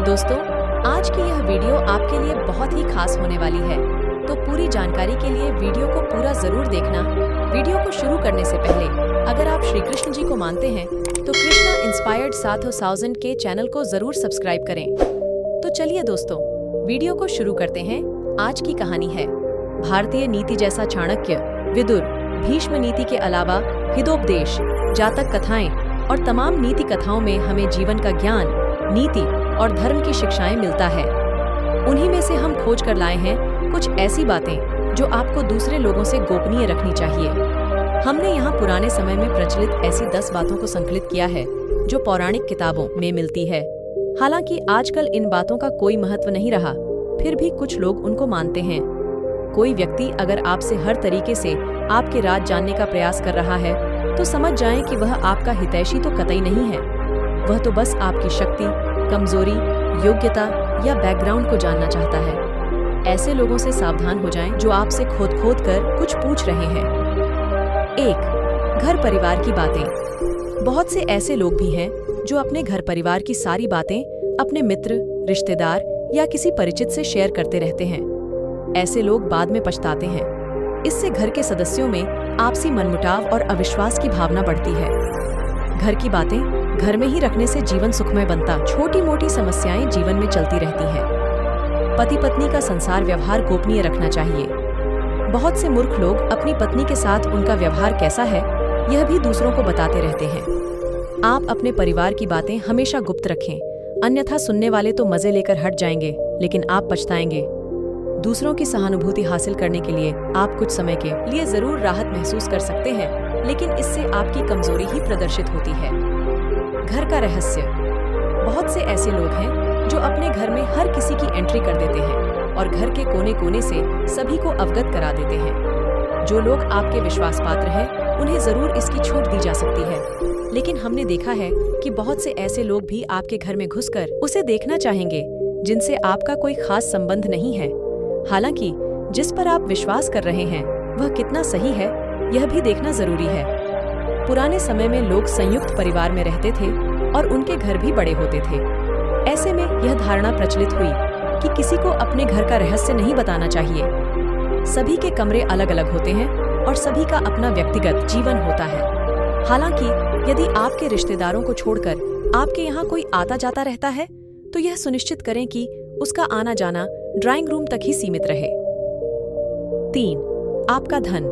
दोस्तों, आज की यह वीडियो आपके लिए बहुत ही खास होने वाली है, तो पूरी जानकारी के लिए वीडियो को पूरा जरूर देखना। वीडियो को शुरू करने से पहले अगर आप श्री कृष्ण जी को मानते हैं तो कृष्णा इंस्पायर्ड साधु 1000 के चैनल को जरूर सब्सक्राइब करें। तो चलिए दोस्तों, वीडियो को शुरू करते हैं। आज की कहानी है भारतीय नीति जैसा चाणक्य, विदुर, भीष्म नीति के अलावा हितोपदेश, जातक कथाएं और तमाम नीति कथाओं में हमें जीवन का ज्ञान, नीति और धर्म की शिक्षाएं मिलता है। उन्हीं में से हम खोज कर लाए हैं कुछ ऐसी बातें जो आपको दूसरे लोगों से गोपनीय रखनी चाहिए। हमने यहाँ पुराने समय में प्रचलित ऐसी 10 बातों को संकलित किया है जो पौराणिक किताबों में मिलती है। हालांकि आजकल इन बातों का कोई महत्व नहीं रहा, फिर भी कुछ लोग उनको मानते हैं। कोई व्यक्ति अगर आपसे हर तरीके से आपके राज जानने का प्रयास कर रहा है तो समझ जाएं कि वह आपका हितैषी तो कतई नहीं है। वह तो बस आपकी शक्ति, कमजोरी, योग्यता या बैकग्राउंड को जानना चाहता है। ऐसे लोगों से सावधान हो जाएं जो आपसे खोद कर कुछ पूछ रहे हैं। 1. घर परिवार की बातें। बहुत से ऐसे लोग भी हैं जो अपने घर परिवार की सारी बातें अपने मित्र, रिश्तेदार या किसी परिचित से शेयर करते रहते हैं। ऐसे लोग बाद में पछताते हैं। इससे घर के सदस्यों में आपसी मनमुटाव और अविश्वास की भावना बढ़ती है। घर की बातें घर में ही रखने से जीवन सुखमय बनता। छोटी मोटी समस्याएं जीवन में चलती रहती हैं। पति पत्नी का संसार व्यवहार गोपनीय रखना चाहिए। बहुत से मूर्ख लोग अपनी पत्नी के साथ उनका व्यवहार कैसा है यह भी दूसरों को बताते रहते हैं। आप अपने परिवार की बातें हमेशा गुप्त रखें, अन्यथा सुनने वाले तो मजे लेकर हट जाएंगे, लेकिन आप पछताएंगे। दूसरों की सहानुभूति हासिल करने के लिए आप कुछ समय के लिए जरूर राहत महसूस कर सकते हैं, लेकिन इससे आपकी कमजोरी ही प्रदर्शित होती है। घर का रहस्य। बहुत से ऐसे लोग हैं जो अपने घर में हर किसी की एंट्री कर देते हैं और घर के कोने कोने से सभी को अवगत करा देते हैं। जो लोग आपके विश्वास पात्र हैं उन्हें जरूर इसकी छूट दी जा सकती है, लेकिन हमने देखा है कि बहुत से ऐसे लोग भी आपके घर में घुसकर उसे देखना चाहेंगे जिनसे आपका कोई खास संबंध नहीं है। हालांकि जिस पर आप विश्वास कर रहे हैं वह कितना सही है यह भी देखना जरूरी है। पुराने समय में लोग संयुक्त परिवार में रहते थे और उनके घर भी बड़े होते थे। ऐसे में यह धारणा प्रचलित हुई कि किसी को अपने घर का रहस्य नहीं बताना चाहिए। सभी के कमरे अलग अलग होते हैं और सभी का अपना व्यक्तिगत जीवन होता है। हालांकि यदि आपके रिश्तेदारों को छोड़कर आपके यहाँ कोई आता जाता रहता है तो यह सुनिश्चित करें कि उसका आना जाना ड्राइंग रूम तक ही सीमित रहे। 3. आपका धन।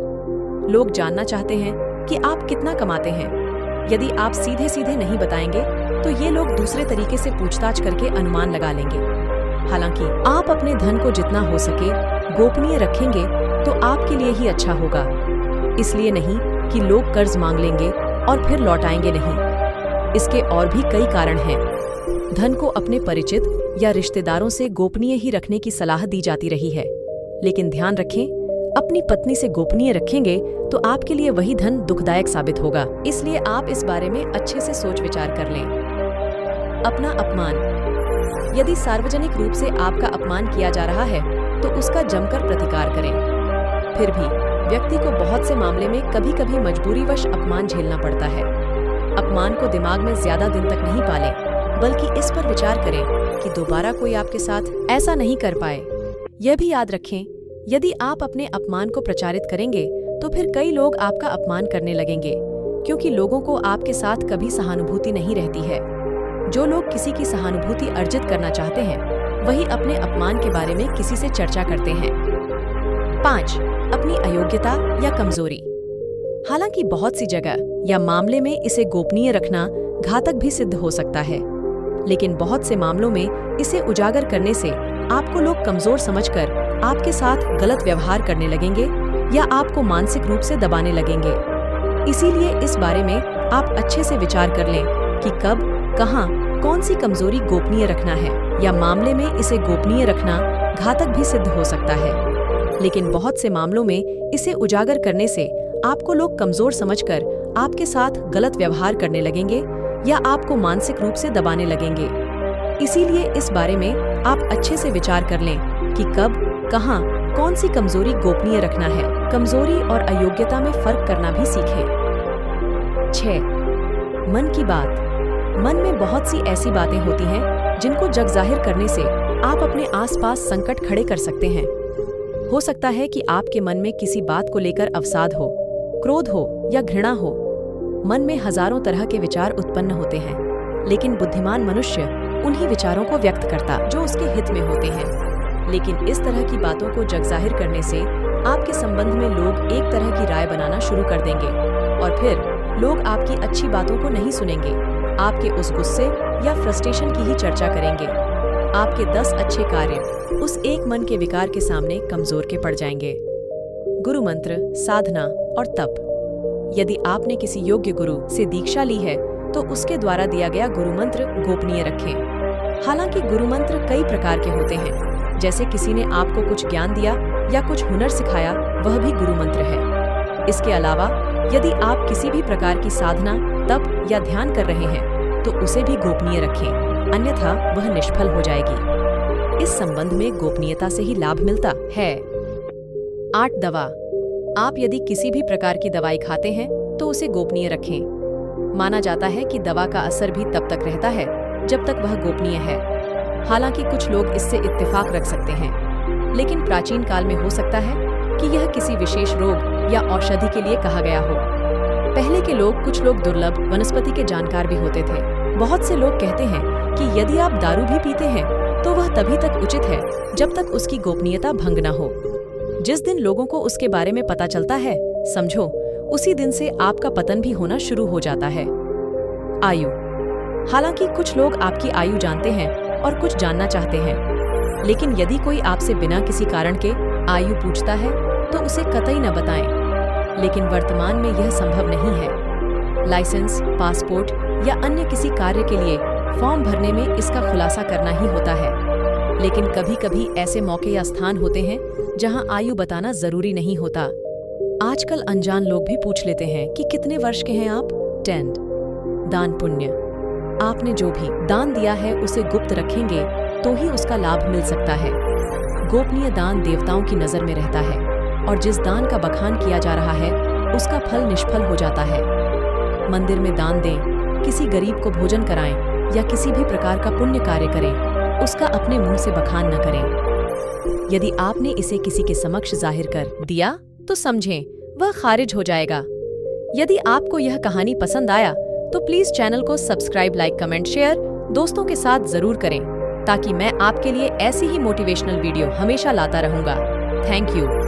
लोग जानना चाहते हैं कि आप कितना कमाते हैं। यदि आप सीधे सीधे नहीं बताएंगे तो ये लोग दूसरे तरीके से पूछताछ करके अनुमान लगा लेंगे। हालांकि आप अपने धन को जितना हो सके गोपनीय रखेंगे तो आपके लिए ही अच्छा होगा। इसलिए नहीं कि लोग कर्ज मांग लेंगे और फिर लौटाएंगे नहीं। इसके और भी कई कारण हैं। धन को अपने परिचित या रिश्तेदारों से गोपनीय ही रखने की सलाह दी जाती रही है, लेकिन ध्यान रखें, अपनी पत्नी से गोपनीय रखेंगे तो आपके लिए वही धन दुखदायक साबित होगा। इसलिए आप इस बारे में अच्छे से सोच विचार कर लें। अपना अपमान। यदि सार्वजनिक रूप से आपका अपमान किया जा रहा है तो उसका जमकर प्रतिकार करें। फिर भी व्यक्ति को बहुत से मामले में कभी कभी मजबूरीवश अपमान झेलना पड़ता है। अपमान को दिमाग में ज्यादा दिन तक नहीं पालें, बल्कि इस पर विचार करें कि दोबारा कोई आपके साथ ऐसा नहीं कर पाए। यह भी याद रखें, यदि आप अपने अपमान को प्रचारित करेंगे तो फिर कई लोग आपका अपमान करने लगेंगे, क्योंकि लोगों को आपके साथ कभी सहानुभूति नहीं रहती है। जो लोग किसी की सहानुभूति अर्जित करना चाहते हैं वही अपने अपमान के बारे में किसी से चर्चा करते हैं। 5. अपनी अयोग्यता या कमजोरी। हालांकि बहुत सी जगह या मामले में इसे गोपनीय रखना घातक भी सिद्ध हो सकता है, लेकिन बहुत से मामलों में इसे उजागर करने से आपको लोग कमजोर समझकर आपके साथ गलत व्यवहार करने लगेंगे या आपको मानसिक रूप से दबाने लगेंगे। इसीलिए इस बारे में आप अच्छे से विचार कर लें कि कब, कहां, कौन सी कमजोरी गोपनीय रखना है, या मामले में इसे गोपनीय रखना घातक भी सिद्ध हो सकता है, लेकिन बहुत से मामलों में इसे उजागर करने से आपको लोग कमजोर समझकर आपके साथ गलत व्यवहार करने लगेंगे या आपको मानसिक रूप से दबाने लगेंगे। इसीलिए इस बारे में आप अच्छे से विचार कर लें कि कब, कहां, कौन सी कमजोरी गोपनीय रखना है। कमजोरी और अयोग्यता में फर्क करना भी सीखें। 6. मन की बात। मन में बहुत सी ऐसी बातें होती हैं जिनको जग जाहिर करने से आप अपने आसपास संकट खड़े कर सकते हैं। हो सकता है कि आपके मन में किसी बात को लेकर अवसाद हो, क्रोध हो या घृणा हो। मन में हजारों तरह के विचार उत्पन्न होते हैं, लेकिन बुद्धिमान मनुष्य उन्हीं विचारों को व्यक्त करता जो उसके हित में होते हैं। लेकिन इस तरह की बातों को जग जाहिर करने से आपके संबंध में लोग एक तरह की राय बनाना शुरू कर देंगे और फिर लोग आपकी अच्छी बातों को नहीं सुनेंगे, आपके उस गुस्से या फ्रस्ट्रेशन की ही चर्चा करेंगे। आपके 10 अच्छे कार्य उस एक मन के विकार के सामने कमजोर के पड़ जाएंगे। गुरु मंत्र, साधना और तप। यदि आपने किसी योग्य गुरु से दीक्षा ली है तो उसके द्वारा दिया गया गुरु मंत्र गोपनीय रखें। हालांकि गुरु मंत्र कई प्रकार के होते हैं, जैसे किसी ने आपको कुछ ज्ञान दिया या कुछ हुनर सिखाया, वह भी गुरु मंत्र है। इसके अलावा यदि आप किसी भी प्रकार की साधना, तप या ध्यान कर रहे हैं तो उसे भी गोपनीय रखें, अन्यथा वह निष्फल हो जाएगी। इस संबंध में गोपनीयता से ही लाभ मिलता है। 8 दवा। आप यदि किसी भी प्रकार की दवाई खाते हैं तो उसे गोपनीय रखें। माना जाता है कि दवा का असर भी तब तक रहता है जब तक वह गोपनीय है। हालांकि कुछ लोग इससे इत्तेफाक रख सकते हैं, लेकिन प्राचीन काल में हो सकता है कि यह किसी विशेष रोग या औषधि के लिए कहा गया हो। पहले के लोग, कुछ लोग दुर्लभ वनस्पति के जानकार भी होते थे। बहुत से लोग कहते हैं कि यदि आप दारू भी पीते हैं तो वह तभी तक उचित है जब तक उसकी गोपनीयता भंग न हो। जिस दिन लोगों को उसके बारे में पता चलता है, समझो उसी दिन से आपका पतन भी होना शुरू हो जाता है। आयु। हालांकि कुछ लोग आपकी आयु जानते हैं और कुछ जानना चाहते हैं, लेकिन यदि कोई आपसे बिना किसी कारण के आयु पूछता है तो उसे कतई न बताएं। लेकिन वर्तमान में यह संभव नहीं है। लाइसेंस, पासपोर्ट या अन्य किसी कार्य के लिए फॉर्म भरने में इसका खुलासा करना ही होता है। लेकिन कभी-कभी ऐसे मौके या स्थान होते हैं जहां आयु बताना जरूरी नहीं होता। आजकल अनजान लोग भी पूछ लेते हैं कि कितने वर्ष के हैं आप। 10 दान पुण्य। आपने जो भी दान दिया है उसे गुप्त रखेंगे तो ही उसका लाभ मिल सकता है। गोपनीय दान देवताओं की नजर में रहता है और जिस दान का बखान किया जा रहा है उसका फल निष्फल हो जाता है। मंदिर में दान दें, किसी गरीब को भोजन कराएं या किसी भी प्रकार का पुण्य कार्य करें, उसका अपने मुंह से बखान न करें। यदि आपने इसे किसी के समक्ष जाहिर कर दिया तो समझें वह खारिज हो जाएगा। यदि आपको यह कहानी पसंद आया तो प्लीज चैनल को सब्सक्राइब, लाइक, कमेंट, शेयर दोस्तों के साथ जरूर करें, ताकि मैं आपके लिए ऐसी ही मोटिवेशनल वीडियो हमेशा लाता रहूंगा। Thank you.